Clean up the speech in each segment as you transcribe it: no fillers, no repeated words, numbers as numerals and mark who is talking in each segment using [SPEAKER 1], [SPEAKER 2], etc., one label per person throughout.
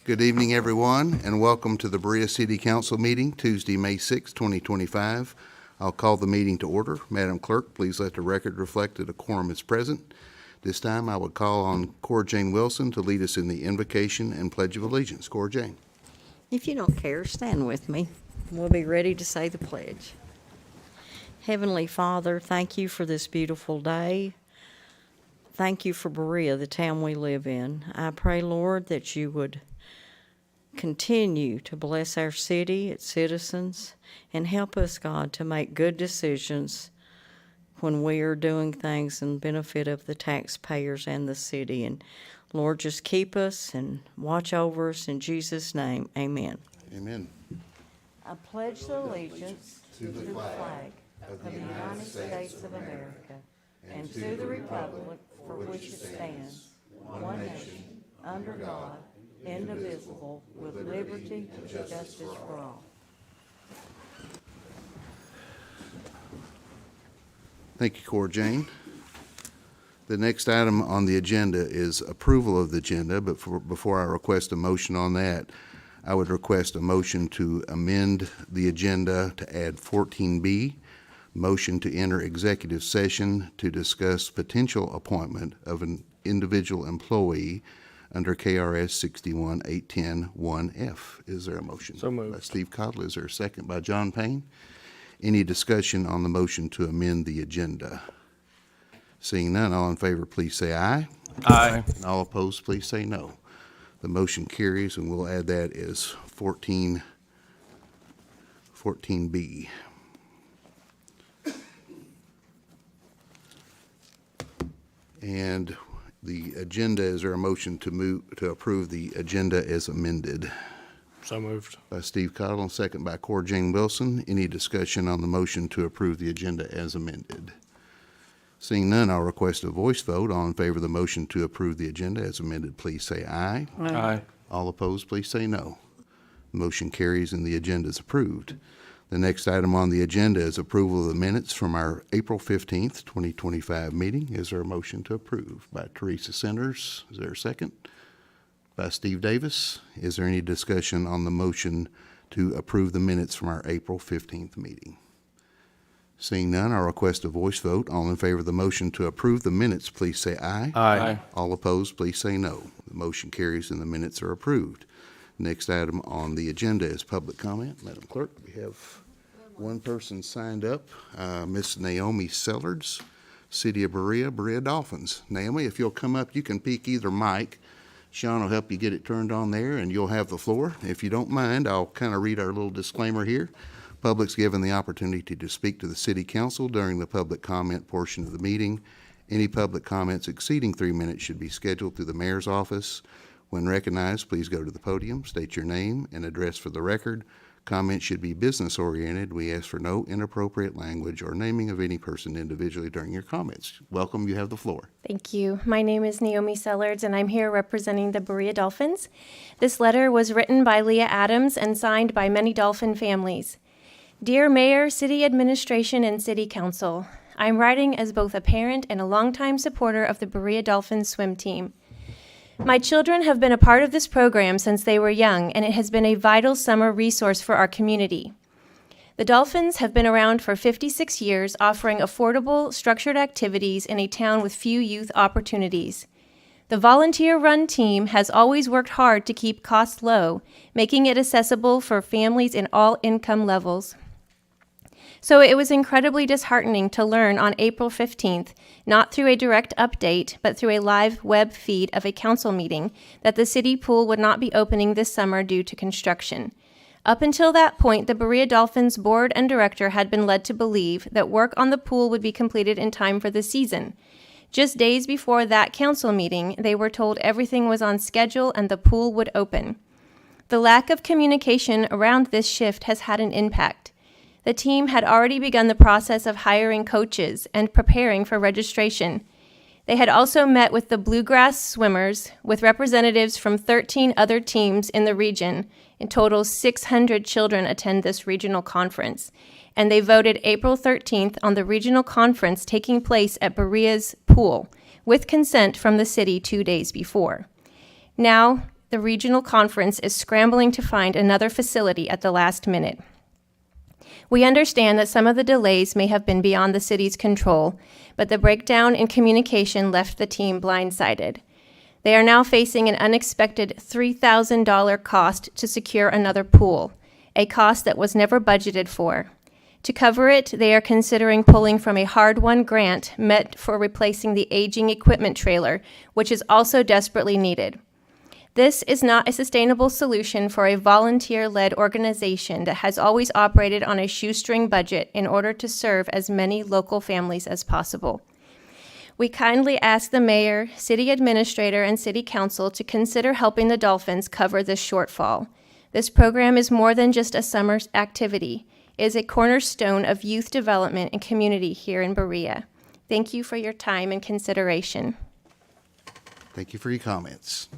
[SPEAKER 1] Good evening, everyone, and welcome to the Berea City Council meeting, Tuesday, May 6, 2025. I'll call the meeting to order. Madam Clerk, please let the record reflect that a quorum is present. This time, I would call on Cora Jane Wilson to lead us in the invocation and Pledge of Allegiance. Cora Jane.
[SPEAKER 2] If you don't care, stand with me. We'll be ready to say the pledge. Heavenly Father, thank you for this beautiful day. Thank you for Berea, the town we live in. I pray, Lord, that you would continue to bless our city, its citizens, and help us, God, to make good decisions when we are doing things in benefit of the taxpayers and the city. And Lord, just keep us and watch over us in Jesus' name. Amen.
[SPEAKER 1] Amen.
[SPEAKER 2] I pledge allegiance to the flag of the United States of America and to the republic for which it stands, one nation, under God, indivisible, with liberty and justice for all.
[SPEAKER 1] Thank you, Cora Jane. The next item on the agenda is approval of the agenda, but before I request a motion on that, I would request a motion to amend the agenda to add 14B, motion to enter executive session to discuss potential appointment of an individual employee under KRS 61-810-1F. Is there a motion?
[SPEAKER 3] So moved.
[SPEAKER 1] By Steve Cottle. Is there a second by John Payne? Any discussion on the motion to amend the agenda? Seeing none, all in favor, please say aye.
[SPEAKER 3] Aye.
[SPEAKER 1] And all opposed, please say no. The motion carries, and we'll add that as 14B. And the agenda, is there a motion to approve the agenda as amended?
[SPEAKER 3] So moved.
[SPEAKER 1] By Steve Cottle, and second by Cora Jane Wilson. Any discussion on the motion to approve the agenda as amended? Seeing none, I'll request a voice vote. All in favor of the motion to approve the agenda as amended, please say aye.
[SPEAKER 3] Aye.
[SPEAKER 1] All opposed, please say no. The motion carries and the agenda is approved. The next item on the agenda is approval of the minutes from our April 15th, 2025 meeting. Is there a motion to approve? By Teresa Centers. Is there a second? By Steve Davis. Is there any discussion on the motion to approve the minutes from our April 15th meeting? Seeing none, I'll request a voice vote. All in favor of the motion to approve the minutes, please say aye.
[SPEAKER 3] Aye.
[SPEAKER 1] All opposed, please say no. The motion carries and the minutes are approved. Next item on the agenda is public comment. Madam Clerk, we have one person signed up, Miss Naomi Sellards, City of Berea, Berea Dolphins. Naomi, if you'll come up, you can peek either mic. Sean will help you get it turned on there, and you'll have the floor. If you don't mind, I'll kind of read our little disclaimer here. Public's given the opportunity to speak to the City Council during the public comment portion of the meeting. Any public comments exceeding 3 minutes should be scheduled through the mayor's office. When recognized, please go to the podium, state your name and address for the record. Comments should be business-oriented. We ask for no inappropriate language or naming of any person individually during your comments. Welcome, you have the floor.
[SPEAKER 4] Thank you. My name is Naomi Sellards, and I'm here representing the Berea Dolphins. This letter was written by Leah Adams and signed by many Dolphin families. Dear Mayor, City Administration, and City Council, I'm writing as both a parent and a longtime supporter of the Berea Dolphins swim team. My children have been a part of this program since they were young, and it has been a vital summer resource for our community. The Dolphins have been around for 56 years, offering affordable, structured activities in a town with few youth opportunities. The volunteer-run team has always worked hard to keep costs low, making it accessible for families in all income levels. So it was incredibly disheartening to learn on April 15th, not through a direct update, but through a live web feed of a council meeting, that the city pool would not be opening this summer due to construction. Up until that point, the Berea Dolphins board and director had been led to believe that work on the pool would be completed in time for the season. Just days before that council meeting, they were told everything was on schedule and the pool would open. The lack of communication around this shift has had an impact. The team had already begun the process of hiring coaches and preparing for registration. They had also met with the Bluegrass swimmers, with representatives from 13 other teams in the region. In total, 600 children attend this regional conference. And they voted April 13th on the regional conference taking place at Berea's pool, with consent from the city 2 days before. Now, the regional conference is scrambling to find another facility at the last minute. We understand that some of the delays may have been beyond the city's control, but the breakdown in communication left the team blindsided. They are now facing an unexpected $3,000 cost to secure another pool, a cost that was never budgeted for. To cover it, they are considering pulling from a hard-won grant meant for replacing the aging equipment trailer, which is also desperately needed. This is not a sustainable solution for a volunteer-led organization that has always operated on a shoestring budget in order to serve as many local families as possible. We kindly ask the mayor, city administrator, and city council to consider helping the Dolphins cover this shortfall. This program is more than just a summer activity. It is a cornerstone of youth development and community here in Berea. Thank you for your time and consideration.
[SPEAKER 1] Thank you for your comments.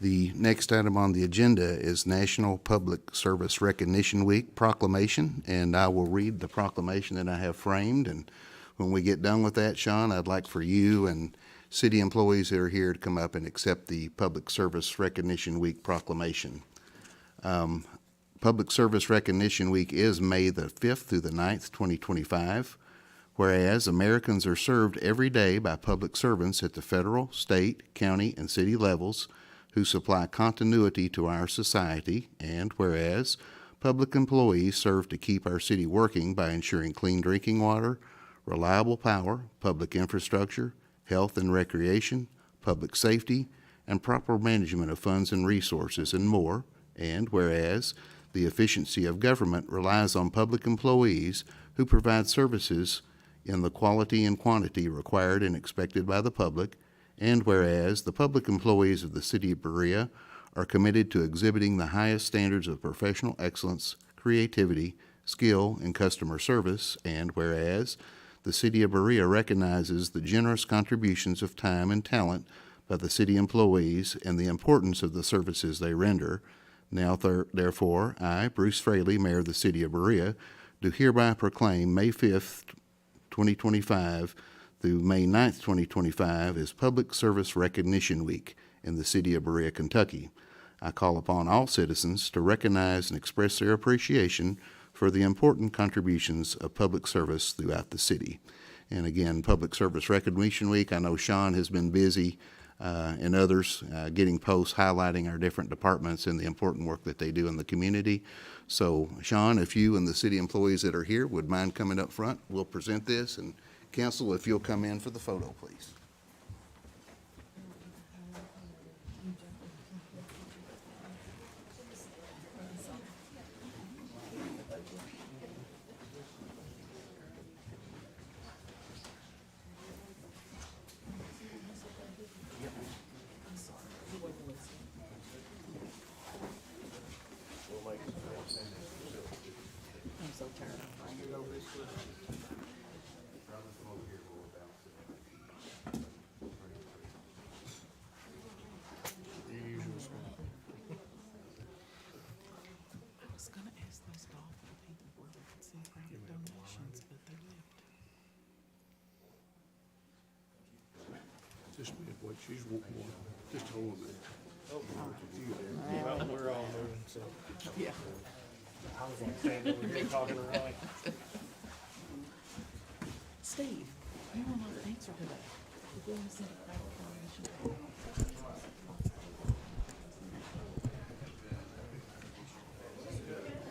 [SPEAKER 1] The next item on the agenda is National Public Service Recognition Week proclamation, and I will read the proclamation that I have framed. And when we get done with that, Sean, I'd like for you and city employees that are here to come up and accept the Public Service Recognition Week proclamation. Public Service Recognition Week is May the 5th through the 9th, 2025. Whereas Americans are served every day by public servants at the federal, state, county, and city levels who supply continuity to our society, and whereas public employees serve to keep our city working by ensuring clean drinking water, reliable power, public infrastructure, health and recreation, public safety, and proper management of funds and resources, and more, and whereas the efficiency of government relies on public employees who provide services in the quality and quantity required and expected by the public, and whereas the public employees of the city of Berea are committed to exhibiting the highest standards of professional excellence, creativity, skill, and customer service, and whereas the city of Berea recognizes the generous contributions of time and talent by the city employees and the importance of the services they render, now therefore, I, Bruce Fraley, Mayor of the city of Berea, do hereby proclaim May 5th, 2025 through May 9th, 2025 as Public Service Recognition Week in the city of Berea, Kentucky. I call upon all citizens to recognize and express their appreciation for the important contributions of public service throughout the city. And again, Public Service Recognition Week, I know Sean has been busy and others getting posts highlighting our different departments and the important work that they do in the community. So Sean, if you and the city employees that are here would mind coming up front, we'll present this. And council, if you'll come in for the photo, please.
[SPEAKER 3] Just what she's wanting, just hold it.
[SPEAKER 5] Well, we're all moving, so. Yeah. I was gonna stand over here talking to Roy.
[SPEAKER 6] Steve, you don't know the answer to that. We're going to send it back to coronation.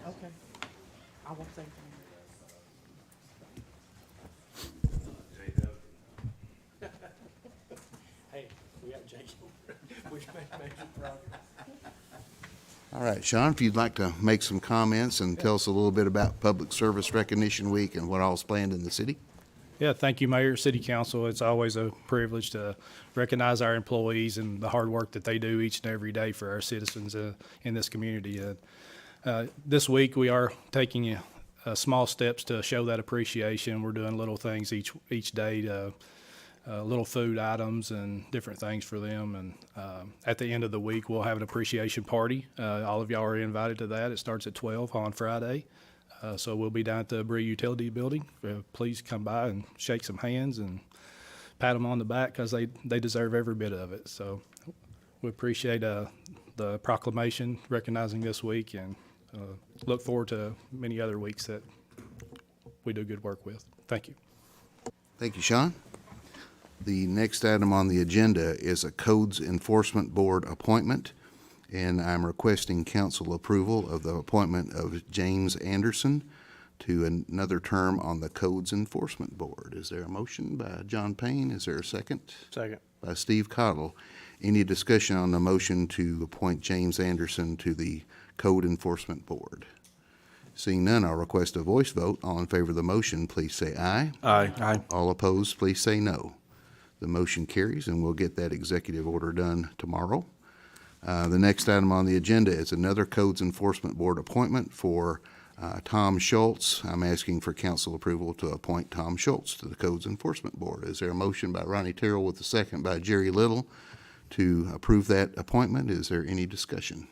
[SPEAKER 6] Okay. I won't say anything.
[SPEAKER 5] Hey, we got Jake. We made progress.
[SPEAKER 1] All right, Sean, if you'd like to make some comments and tell us a little bit about Public Service Recognition Week and what all's planned in the city.
[SPEAKER 7] Yeah, thank you, Mayor, City Council. It's always a privilege to recognize our employees and the hard work that they do each and every day for our citizens in this community. This week, we are taking small steps to show that appreciation. We're doing little things each day to little food items and different things for them. And at the end of the week, we'll have an appreciation party. All of y'all are invited to that. It starts at 12 on Friday. So we'll be down at the Berea Utility Building. Please come by and shake some hands and pat them on the back because they deserve every bit of it. So we appreciate the proclamation recognizing this week, and look forward to many other weeks that we do good work with. Thank you.
[SPEAKER 1] Thank you, Sean. The next item on the agenda is a Codes Enforcement Board appointment, and I'm requesting council approval of the appointment of James Anderson to another term on the Codes Enforcement Board. Is there a motion by John Payne? Is there a second?
[SPEAKER 3] Second.
[SPEAKER 1] By Steve Cottle. Any discussion on the motion to appoint James Anderson to the Code Enforcement Board? Seeing none, I'll request a voice vote. All in favor of the motion, please say aye.
[SPEAKER 3] Aye. Aye.
[SPEAKER 1] All opposed, please say no. The motion carries, and we'll get that executive order done tomorrow. The next item on the agenda is another Codes Enforcement Board appointment for Tom Schultz. I'm asking for council approval to appoint Tom Schultz to the Codes Enforcement Board. Is there a motion by Ronnie Terrell with a second by Jerry Little to approve that appointment? Is there any discussion?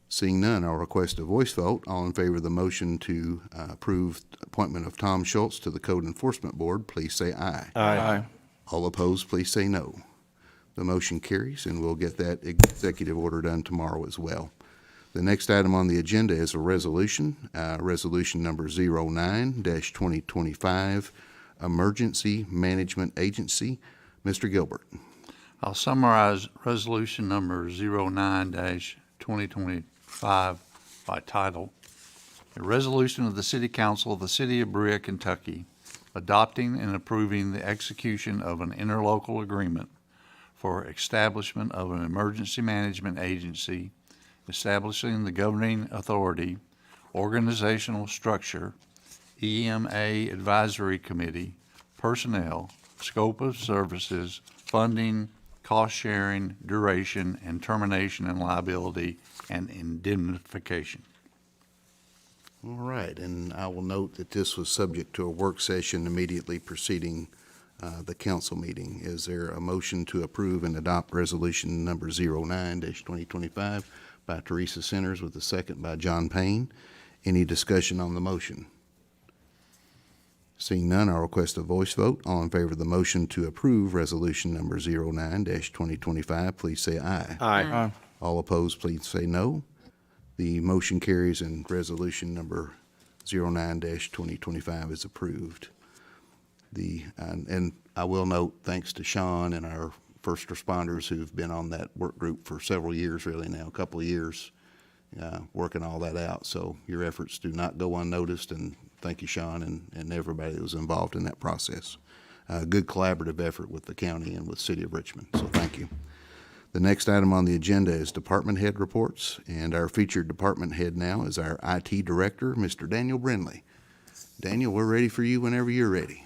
[SPEAKER 1] Seeing none, I'll request a voice vote. All in favor of the motion to approve appointment of Tom Schultz to the Code Enforcement Board, please say aye.
[SPEAKER 3] Aye.
[SPEAKER 1] All opposed, please say no. The motion carries, and we'll get that executive order done tomorrow as well. The next item on the agenda is a resolution, resolution number 09-2025, Emergency Management Agency. Mr. Gilbert.
[SPEAKER 8] I'll summarize resolution number 09-2025 by title. A resolution of the City Council of the City of Berea, Kentucky, adopting and approving the execution of an interlocal agreement for establishment of an emergency management agency, establishing the governing authority, organizational structure, EMA advisory committee, personnel, scope of services, funding, cost sharing, duration, and termination and liability and indemnification.
[SPEAKER 1] All right, and I will note that this was subject to a work session immediately preceding the council meeting. Is there a motion to approve and adopt resolution number 09-2025 by Teresa Centers with a second by John Payne? Any discussion on the motion? Seeing none, I'll request a voice vote. All in favor of the motion to approve resolution number 09-2025, please say aye.
[SPEAKER 3] Aye.
[SPEAKER 1] All opposed, please say no. The motion carries, and resolution number 09-2025 is approved. And I will note, thanks to Sean and our first responders who've been on that work group for several years, really now, a couple of years, working all that out. So your efforts do not go unnoticed, and thank you, Sean, and everybody that was involved in that process. Good collaborative effort with the county and with City of Richmond, so thank you. The next item on the agenda is department head reports, and our featured department head now is our IT director, Mr. Daniel Brindley. Daniel, we're ready for you whenever you're ready.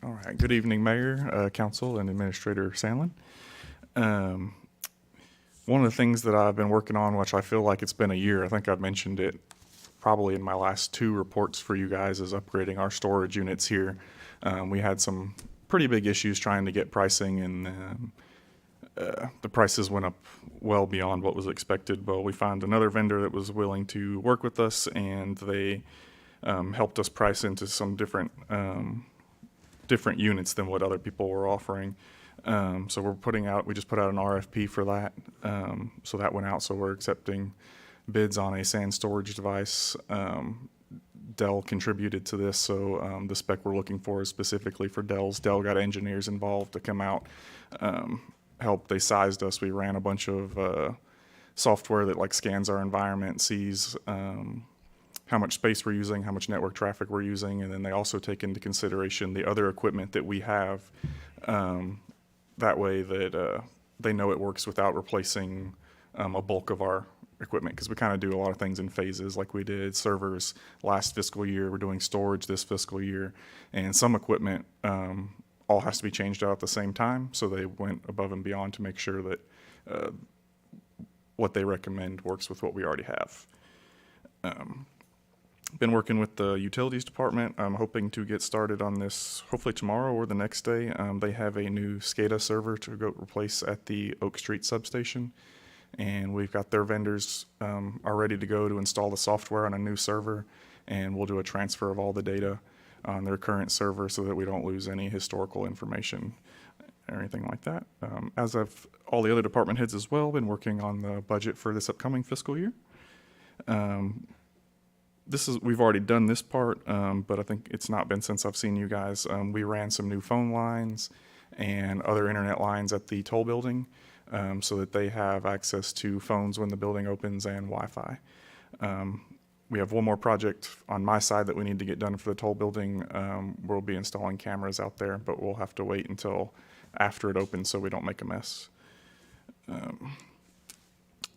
[SPEAKER 9] All right. Good evening, Mayor, Council, and Administrator Sandlin. One of the things that I've been working on, which I feel like it's been a year, I think I've mentioned it probably in my last 2 reports for you guys, is upgrading our storage units here. We had some pretty big issues trying to get pricing, and the prices went up well beyond what was expected. But we found another vendor that was willing to work with us, and they helped us price into some different units than what other people were offering. So we just put out an RFP for that. So that went out. So we're accepting bids on a SAN storage device. Dell contributed to this. So the spec we're looking for is specifically for Dell's. Dell got engineers involved to come out, help. They sized us. We ran a bunch of software that like scans our environment, sees how much space we're using, how much network traffic we're using, and then they also take into consideration the other equipment that we have. That way that they know it works without replacing a bulk of our equipment, because we kind of do a lot of things in phases, like we did servers last fiscal year. We're doing storage this fiscal year, and some equipment all has to be changed out at the same time. So they went above and beyond to make sure that what they recommend works with what we already have. Been working with the utilities department. I'm hoping to get started on this hopefully tomorrow or the next day. They have a new SCADA server to go replace at the Oak Street substation, and we've got their vendors are ready to go to install the software on a new server, and we'll do a transfer of all the data. on their current server so that we don't lose any historical information or anything like that. As of all the other department heads as well, been working on the budget for this upcoming fiscal year. We've already done this part, but I think it's not been since I've seen you guys. We ran some new phone lines and other internet lines at the toll building, so that they have access to phones when the building opens and Wi-Fi. We have one more project on my side that we need to get done for the toll building. We'll be installing cameras out there, but we'll have to wait until after it opens so we don't make a mess.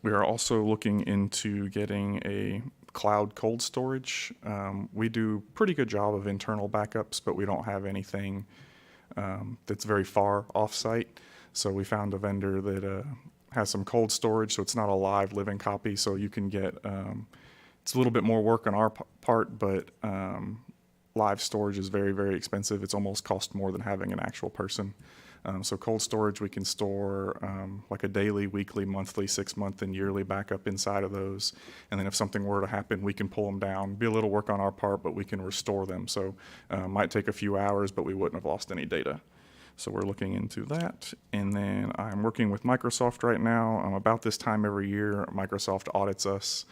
[SPEAKER 9] We are also looking into getting a cloud cold storage. We do a pretty good job of internal backups, but we don't have anything that's very far off-site. So we found a vendor that has some cold storage, so it's not a live living copy, so you can get, it's a little bit more work on our part, but live storage is very, very expensive. It's almost cost more than having an actual person. So cold storage, we can store like a daily, weekly, monthly, 6-month, and yearly backup inside of those. And then if something were to happen, we can pull them down. Be a little work on our part, but we can restore them. So might take a few hours, but we wouldn't have lost any data. So we're looking into that. And then I'm working with Microsoft right now. About this time every year, Microsoft audits us.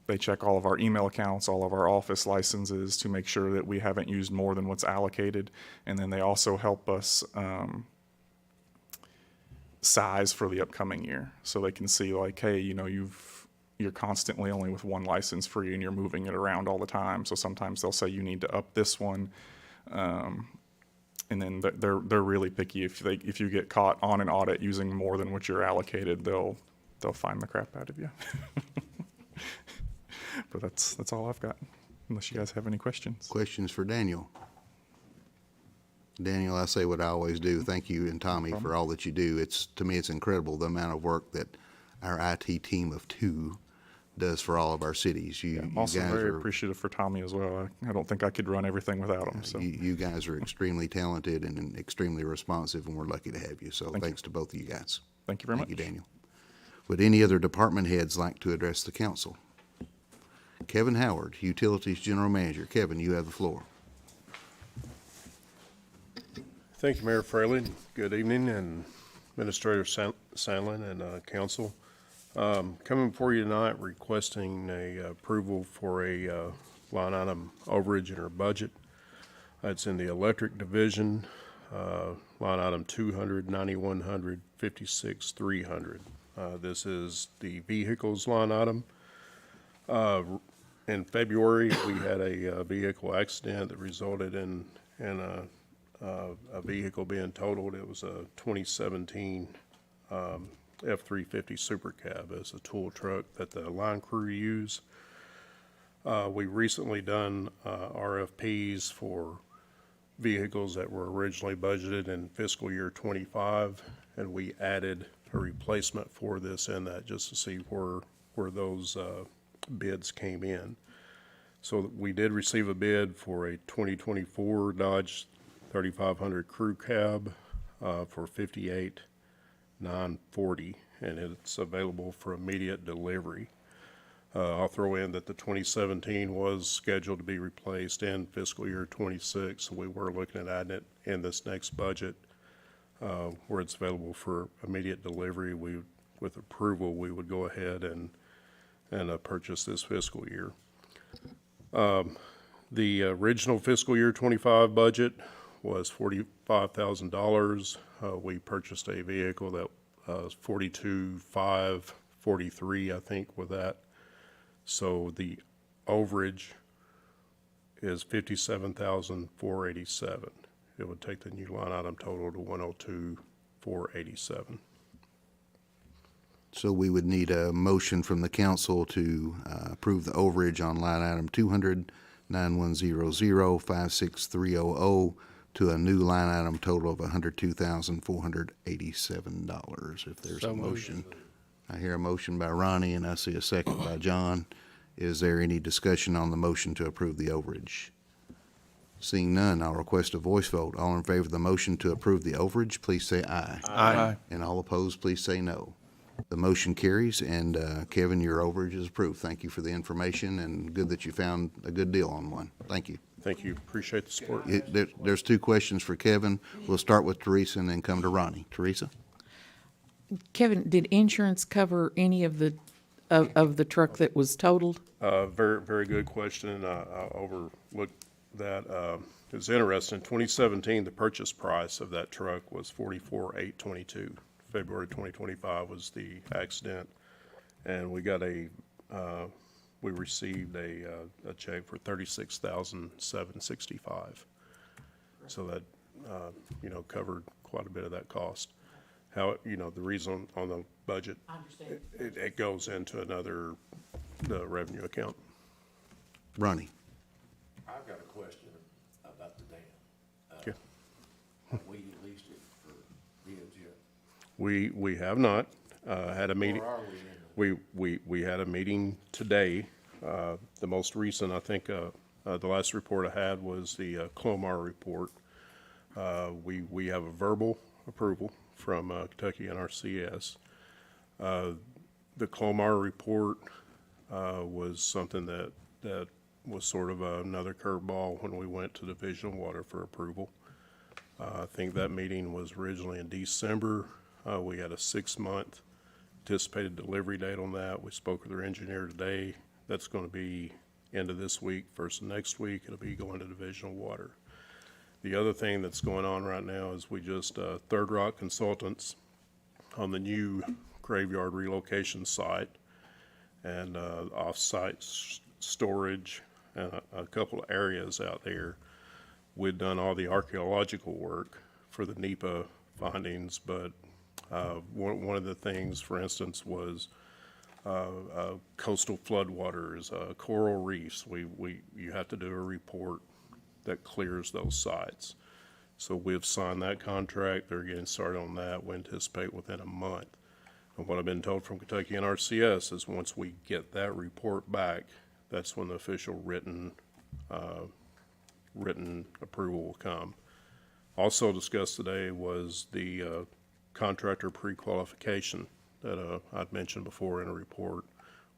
[SPEAKER 9] They check all of our email accounts, all of our Office licenses to make sure that we haven't used more than what's allocated. And then they also help us size for the upcoming year. So they can see like, hey, you know, you're constantly only with one license free and you're moving it around all the time. So sometimes they'll say you need to up this one. And then they're really picky. If you get caught on an audit using more than what you're allocated, they'll fine the crap out of you. But that's all I've got, unless you guys have any questions.
[SPEAKER 1] Questions for Daniel? Daniel, I say what I always do. Thank you and Tommy for all that you do. To me, it's incredible the amount of work that our IT team of 2 does for all of our cities.
[SPEAKER 9] I'm also very appreciative for Tommy as well. I don't think I could run everything without him. So
[SPEAKER 1] You guys are extremely talented and extremely responsive, and we're lucky to have you. So thanks to both of you guys.
[SPEAKER 9] Thank you very much.
[SPEAKER 1] Thank you, Daniel. Would any other department heads like to address the council? Kevin Howard, Utilities General Manager. Kevin, you have the floor.
[SPEAKER 3] Thank you, Mayor Fraley. Good evening, and Administrator Sandlin and council. Coming before you tonight requesting a approval for a line item overage in our budget. It's in the electric division, line item 200, 9100, 56, 300. This is the vehicles line item. In February, we had a vehicle accident that resulted in a vehicle being totaled. It was a 2017 F-350 Super Cab as a tool truck that the line crew use. We recently done RFPs for vehicles that were originally budgeted in fiscal year 25, and we added a replacement for this in that just to see where those bids came in. So we did receive a bid for a 2024 Dodge 3500 Crew Cab for $58,940, and it's available for immediate delivery. I'll throw in that the 2017 was scheduled to be replaced in fiscal year 26, so we were looking at adding it in this next budget where it's available for immediate delivery. With approval, we would go ahead and purchase this fiscal year. The original fiscal year 25 budget was $45,000. We purchased a vehicle that was $42,543, I think, with that. So the overage is $57,487. It would take the new line item total to $102,487.
[SPEAKER 1] So we would need a motion from the council to approve the overage on line item 200, 9100, 56300 to a new line item total of $102,487. If there's a motion. I hear a motion by Ronnie and I see a second by John. Is there any discussion on the motion to approve the overage? Seeing none, I'll request a voice vote. All in favor of the motion to approve the overage, please say aye.
[SPEAKER 8] Aye.
[SPEAKER 1] And all opposed, please say no. The motion carries, and Kevin, your overage is approved. Thank you for the information, and good that you found a good deal on one. Thank you.
[SPEAKER 3] Thank you. Appreciate the support.
[SPEAKER 1] There's two questions for Kevin. We'll start with Teresa and then come to Ronnie. Teresa?
[SPEAKER 6] Kevin, did insurance cover any of the truck that was totaled?
[SPEAKER 3] Very, very good question. I overlooked that. It's interesting. 2017, the purchase price of that truck was $44,822. February 2025 was the accident, and we received a check for $36,765. So that covered quite a bit of that cost. The reason on the budget,
[SPEAKER 6] I understand.
[SPEAKER 3] it goes into the revenue account.
[SPEAKER 1] Ronnie?
[SPEAKER 10] I've got a question about the dam.
[SPEAKER 3] Okay.
[SPEAKER 10] Have we leased it for bids yet?
[SPEAKER 3] We have not had a meeting.
[SPEAKER 10] Where are we in
[SPEAKER 3] We had a meeting today. The most recent, I think, the last report I had was the Clomar report. We have a verbal approval from Kentucky NRCS. The Clomar report was something that was sort of another curveball when we went to Division of Water for approval. I think that meeting was originally in December. We had a 6-month anticipated delivery date on that. We spoke with their engineer today. That's going to be end of this week, first of next week. It'll be going to Division of Water. The other thing that's going on right now is we just, Third Rock Consultants on the new graveyard relocation site and off-site storage and a couple of areas out there. We'd done all the archaeological work for the NEPA findings, but one of the things, for instance, was coastal floodwaters, coral reefs. You have to do a report that clears those sites. So we've signed that contract. They're getting started on that. We anticipate within a month. And what I've been told from Kentucky NRCS is once we get that report back, that's when the official written approval will come. Also discussed today was the contractor pre-qualification that I'd mentioned before in a report.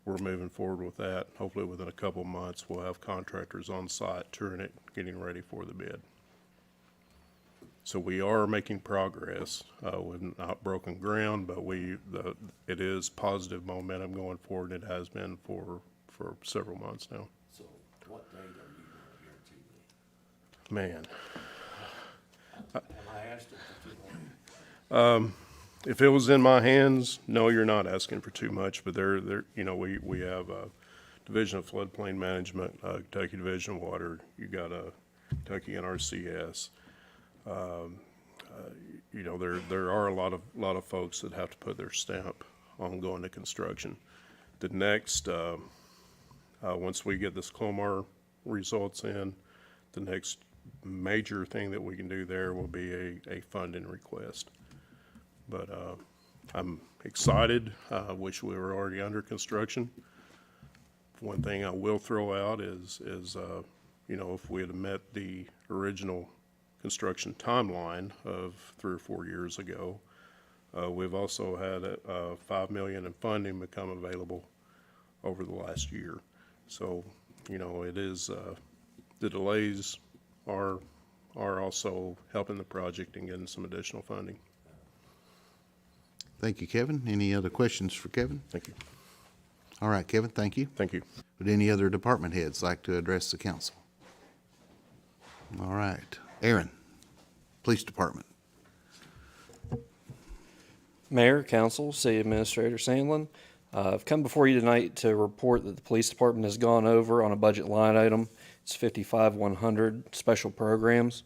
[SPEAKER 3] We're moving forward with that. Hopefully within a couple months, we'll have contractors on site touring it, getting ready for the bid. So we are making progress. We've not broken ground, but it is positive momentum going forward. It has been for several months now.
[SPEAKER 10] So what date are you going to guarantee me?
[SPEAKER 3] Man,
[SPEAKER 10] Have I asked it for too long?
[SPEAKER 3] if it was in my hands, no, you're not asking for too much, but we have Division of Floodplain Management, Kentucky Division of Water, you got a Kentucky NRCS. There are a lot of folks that have to put their stamp on going to construction. The next, once we get this Clomar results in, the next major thing that we can do there will be a funding request. But I'm excited. I wish we were already under construction. One thing I will throw out is if we had met the original construction timeline of 3 or 4 years ago, we've also had $5 million in funding become available over the last year. So, it is the delays are also helping the project and getting some additional funding.
[SPEAKER 1] Thank you, Kevin. Any other questions for Kevin?
[SPEAKER 3] Thank you.
[SPEAKER 1] All right, Kevin, thank you.
[SPEAKER 3] Thank you.
[SPEAKER 1] Would any other department heads like to address the council? All right. Aaron, Police Department.
[SPEAKER 11] Mayor, Council, City Administrator Sandlin, I've come before you tonight to report that the Police Department has gone over on a budget line item. It's 55-100 special programs.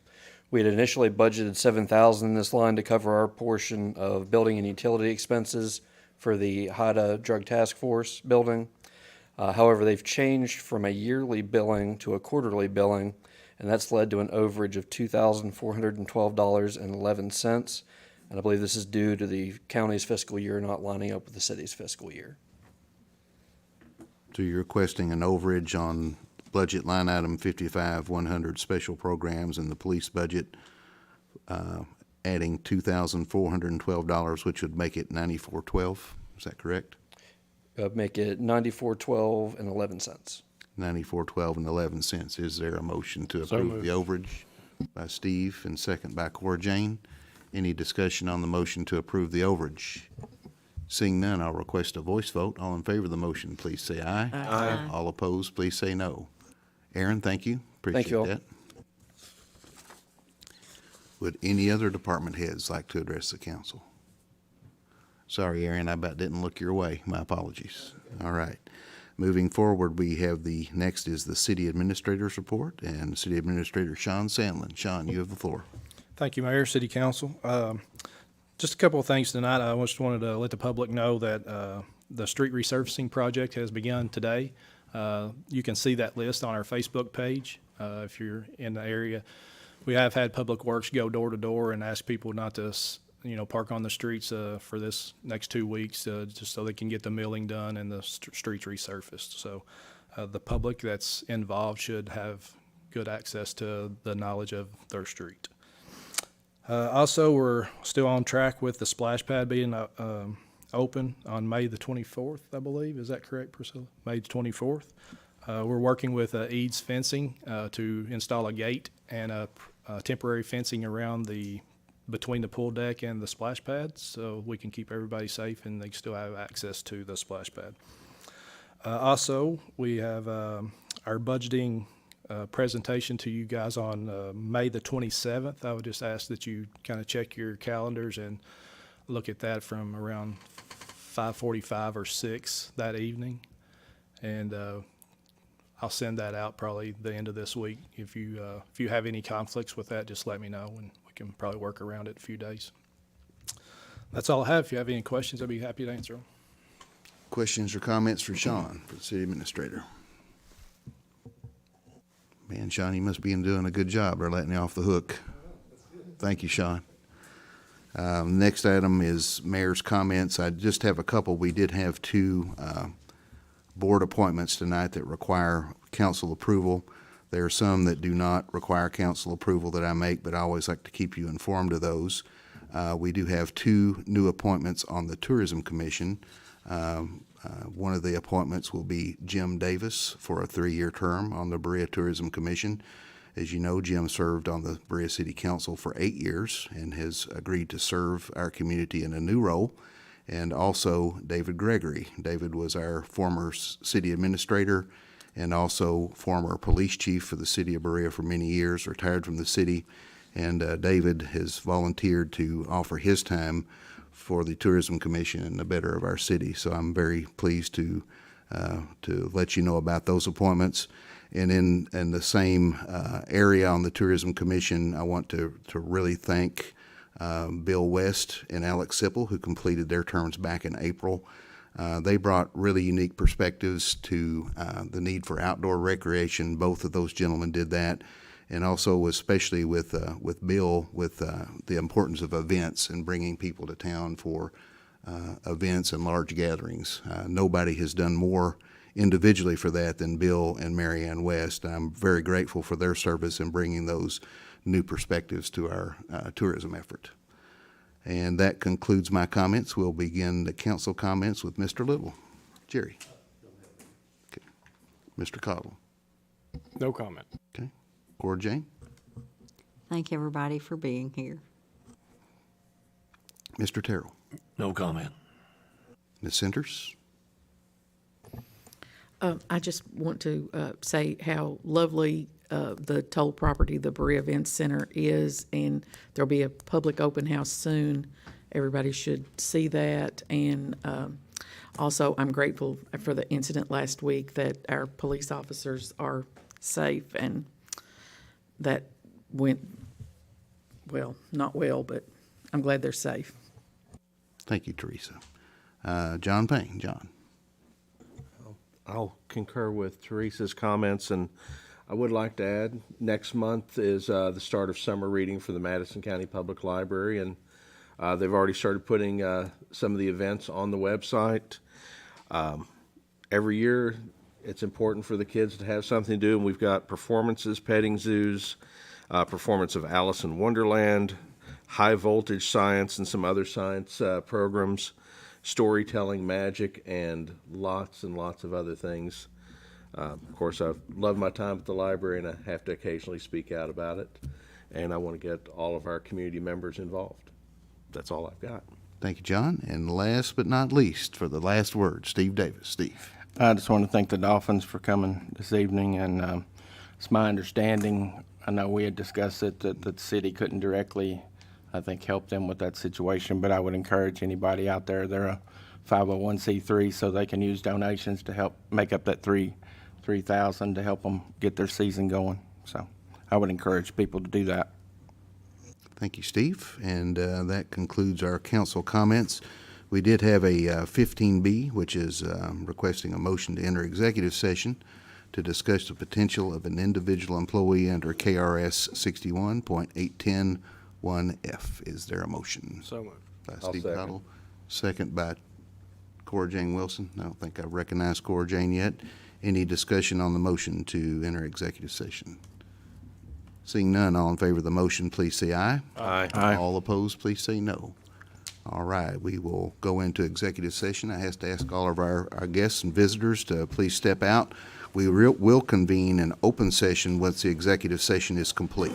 [SPEAKER 11] We had initially budgeted $7,000 in this line to cover our portion of building and utility expenses for the HIDA Drug Task Force building. However, they've changed from a yearly billing to a quarterly billing, and that's led to an overage of $2,412.11. And I believe this is due to the county's fiscal year not lining up with the city's fiscal year.
[SPEAKER 1] So you're requesting an overage on budget line item 55-100 special programs in the police budget, adding $2,412, which would make it $94.12. Is that correct?
[SPEAKER 11] Make it 94.12 and 11 cents.
[SPEAKER 1] 94.12 and 11 cents. Is there a motion to
[SPEAKER 3] So
[SPEAKER 1] approve the overage by Steve and second by Cora Jane? Any discussion on the motion to approve the overage? Seeing none, I'll request a voice vote. All in favor of the motion, please say aye.
[SPEAKER 2] Aye.
[SPEAKER 1] All opposed, please say no. Aaron, thank you.
[SPEAKER 11] Thank you all.
[SPEAKER 1] Appreciate that. Would any other department heads like to address the council? Sorry, Aaron, I about didn't look your way. My apologies. All right. Moving forward, we have next is the city administrator's report, and City Administrator Sean Sandlin. Sean, you have the floor.
[SPEAKER 7] Thank you, Mayor, City Council. Just a couple of things tonight. I just wanted to let the public know that the street resurfacing project has begun today. You can see that list on our Facebook page if you're in the area. We have had Public Works go door to door and ask people not to, park on the streets for this next 2 weeks, just so they can get the milling done and the streets resurfaced. So the public that's involved should have good access to the knowledge of their street. Also, we're still on track with the splash pad being open on May the 24th, I believe. Is that correct, Priscilla? May the 24th. We're working with Eads Fencing to install a gate and temporary fencing around between the pool deck and the splash pad, so we can keep everybody safe and they still have access to the splash pad. Also, we have our budgeting presentation to you guys on May the 27th. I would just ask that you kind of check your calendars and look at that from around 5:45 or 6 that evening. And I'll send that out probably the end of this week. If you have any conflicts with that, just let me know and we can probably work around it in a few days. That's all I have. If you have any questions, I'd be happy to answer them.
[SPEAKER 1] Questions or comments for Sean, for the city administrator? Man, Sean, you must be doing a good job. They're letting you off the hook. Thank you, Sean. Next item is mayor's comments. I just have a couple. We did have two board appointments tonight that require council approval. There are some that do not require council approval that I make, but I always like to keep you informed of those. We do have two new appointments on the Tourism Commission. One of the appointments will be Jim Davis for a 3-year term on the Berea Tourism Commission. As you know, Jim served on the Berea City Council for 8 years and has agreed to serve our community in a new role. And also David Gregory. David was our former city administrator and also former police chief for the city of Berea for many years, retired from the city. And David has volunteered to offer his time for the Tourism Commission and the better of our city. So I'm very pleased to let you know about those appointments. And in the same area on the Tourism Commission, I want to really thank Bill West and Alex Sipple, who completed their terms back in April. They brought really unique perspectives to the need for outdoor recreation. Both of those gentlemen did that. And also, especially with Bill, with the importance of events and bringing people to town for events and large gatherings. Nobody has done more individually for that than Bill and Mary Ann West. I'm very grateful for their service in bringing those new perspectives to our tourism effort. And that concludes my comments. We'll begin the council comments with Mr. Little. Jerry. Okay. Mr. Cottle.
[SPEAKER 3] No comment.
[SPEAKER 1] Okay. Cora Jane.
[SPEAKER 2] Thank everybody for being here.
[SPEAKER 1] Mr. Terrell.
[SPEAKER 10] No comment.
[SPEAKER 1] Ms. Centers.
[SPEAKER 6] I just want to say how lovely the toll property, the Berea Events Center is, and there'll be a public open house soon. Everybody should see that. And also, I'm grateful for the incident last week that our police officers are safe, and that went well, not well, but I'm glad they're safe.
[SPEAKER 1] Thank you, Teresa. John Payne. John.
[SPEAKER 10] I'll concur with Teresa's comments, and I would like to add, next month is the start of summer reading for the Madison County Public Library, and they've already started putting some of the events on the website. Every year, it's important for the kids to have something to do, and we've got performances, petting zoos, performance of Alice in Wonderland, high voltage science, and some other science programs. storytelling magic and lots of other things. Of course, I've loved my time at the library, and I have to occasionally speak out about it. And I want to get all of our community members involved. That's all I've got.
[SPEAKER 1] Thank you, John. And last but not least, for the last word, Steve Davis. Steve.
[SPEAKER 5] I just want to thank the Dolphins for coming this evening, and it's my understanding, I know we had discussed it, that the city couldn't directly, I think, help them with that situation, but I would encourage anybody out there, they're a 501c3, so they can use donations to help make up that $3,000 to help them get their season going. So I would encourage people to do that.
[SPEAKER 1] Thank you, Steve. And that concludes our council comments. We did have a 15B, which is requesting a motion to enter executive session to discuss the potential of an individual employee under KRS 61.8101F. Is there a motion?
[SPEAKER 5] So moved.
[SPEAKER 1] By
[SPEAKER 10] I'll
[SPEAKER 1] Steve
[SPEAKER 10] second.
[SPEAKER 1] Cottle, second by Cora Jane Wilson. I don't think I recognize Cora Jane yet. Any discussion on the motion to enter executive session? Seeing none, all in favor of the motion, please say aye.
[SPEAKER 5] Aye.
[SPEAKER 1] All opposed, please say no. All right, we will go into executive session. I have to ask all of our guests and visitors to please step out. We will convene an open session once the executive session is complete.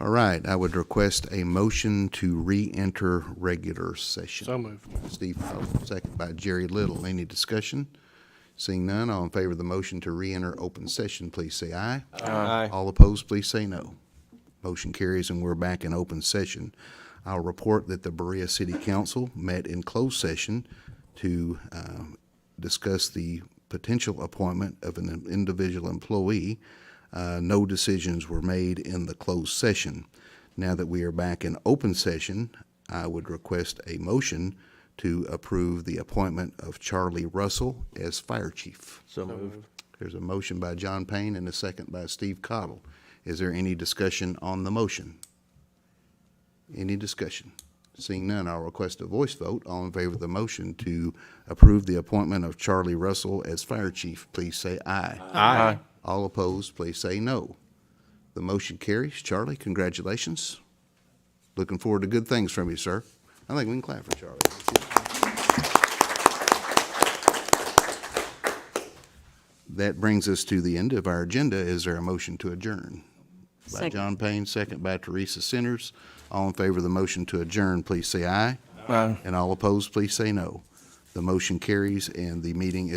[SPEAKER 1] All right, I would request a motion to re-enter regular session.
[SPEAKER 5] So moved.
[SPEAKER 1] Steve Fowler, second by Jerry Little. Any discussion? Seeing none, all in favor of the motion to re-enter open session, please say aye.
[SPEAKER 5] Aye.
[SPEAKER 1] All opposed, please say no. Motion carries and we're back in open session. I'll report that the Berea City Council met in closed session to discuss the potential appointment of an individual employee. No decisions were made in the closed session. Now that we are back in open session, I would request a motion to approve the appointment of Charlie Russell as fire chief.
[SPEAKER 10] So moved.
[SPEAKER 1] There's a motion by John Payne and a second by Steve Cottle. Is there any discussion on the motion? Any discussion? Seeing none, I'll request a voice vote. All in favor of the motion to approve the appointment of Charlie Russell as fire chief, please say aye.
[SPEAKER 5] Aye.
[SPEAKER 1] All opposed, please say no. The motion carries. Charlie, congratulations. Looking forward to good things from you, sir. I think we can clap for Charlie. That brings us to the end of our agenda. Is there a motion to adjourn? By
[SPEAKER 2] Second.
[SPEAKER 1] John Payne, second by Teresa Centers. All in favor of the motion to adjourn, please say aye.
[SPEAKER 5] Aye.
[SPEAKER 1] And all opposed, please say no. The motion carries and the meeting is